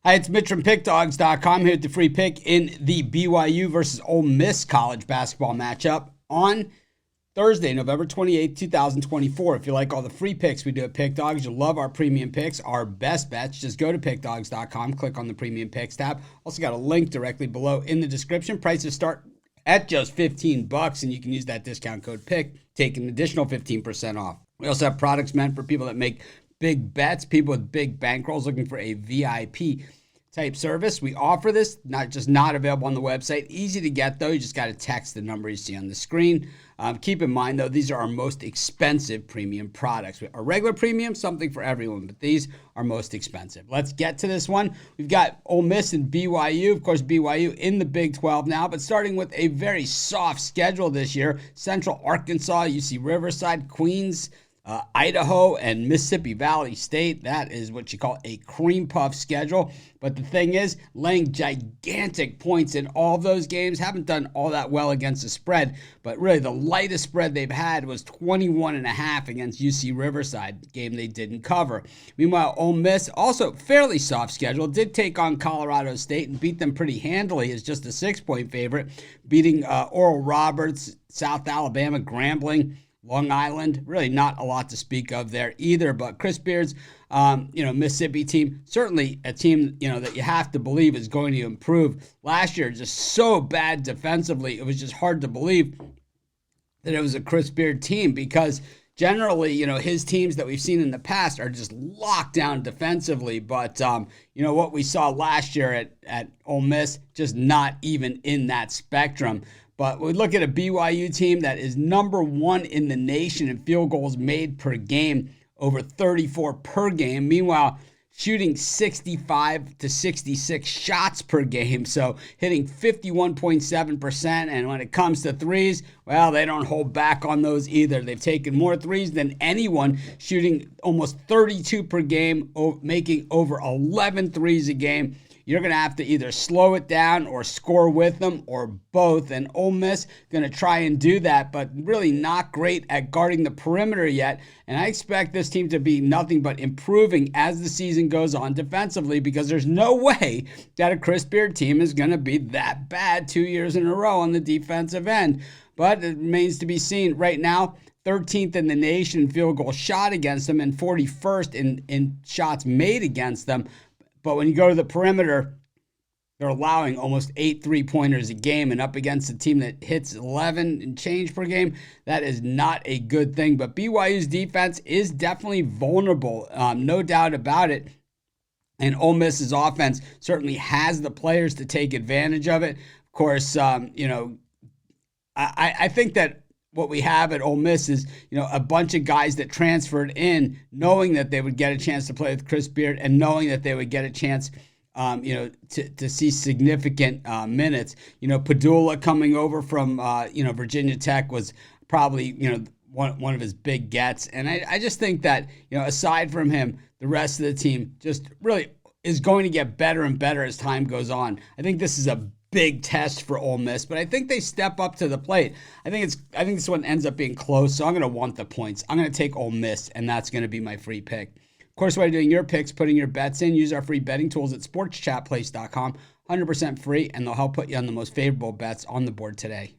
Hi, it's Mitch from Pickdawgz.com here with the free pick in the BYU versus Ole Miss college basketball matchup on Thursday, November 28th, 2024. If you like all the free picks we do at Pickdawgz, you'll love our premium picks, our best bets. Just go to Pickdawgz.com, click on the premium picks tab. Also got a link directly below in the description. Prices start at just $15, and you can use that discount code PICK, take an additional 15% off. We also have products meant for people that make big bets, people with big bankrolls looking for a VIP type service. We offer this, not available on the website. Easy to get though. You just got to text the number you see on the screen. Keep in mind though, these are our most expensive premium products. Our regular premium, something for everyone, but these are most expensive. Let's get to this one. We've got Ole Miss and BYU. Of course, BYU in the Big 12 now, but starting with a very soft schedule this year. Central Arkansas, UC Riverside, Queens, Idaho, and Mississippi Valley State. That is what you call a cream puff schedule. But the thing is, laying gigantic points in all of those games. Haven't done all that well against the spread, but really the lightest spread they've had was 21.5 against UC Riverside, game they didn't cover. Meanwhile, Ole Miss, also fairly soft schedule, did take on Colorado State and beat them pretty handily as just a 6-point favorite, beating Oral Roberts, South Alabama, Grambling, Long Island. Really not a lot to speak of there either, but Chris Beard's, Mississippi team, certainly a team, that you have to believe is going to improve. Last year, just so bad defensively, it was just hard to believe that it was a Chris Beard team because generally, his teams that we've seen in the past are just locked down defensively. But, what we saw last year at Ole Miss, just not even in that spectrum. But we look at a BYU team that is number one in the nation in field goals made per game, over 34 per game. Meanwhile, shooting 65 to 66 shots per game, so hitting 51.7%. And when it comes to threes, well, they don't hold back on those either. They've taken more threes than anyone, shooting almost 32 per game, making over 11 threes a game. You're going to have to either slow it down or score with them or both. And Ole Miss going to try and do that, but really not great at guarding the perimeter yet. And I expect this team to be nothing but improving as the season goes on defensively because there's no way that a Chris Beard team is going to be that bad 2 years in a row on the defensive end. But it remains to be seen. Right now, 13th in the nation in field goal shot against them and 41st in shots made against them. But when you go to the perimeter, they're allowing almost 8 3-pointers a game, and up against a team that hits 11 and change per game, that is not a good thing. But BYU's defense is definitely vulnerable, no doubt about it. And Ole Miss's offense certainly has the players to take advantage of it. Of course, I think that what we have at Ole Miss is, a bunch of guys that transferred in knowing that they would get a chance to play with Chris Beard and knowing that they would get a chance, to see significant minutes. Padula coming over from, Virginia Tech was probably, one of his big gets. And I just think that, aside from him, the rest of the team just really is going to get better and better as time goes on. I think this is a big test for Ole Miss, but I think they step up to the plate. I think this one ends up being close, so I'm going to want the points. I'm going to take Ole Miss, and that's going to be my free pick. Of course, while you're doing your picks, putting your bets in, use our free betting tools at sportschatplace.com. 100% free, and they'll help put you on the most favorable bets on the board today.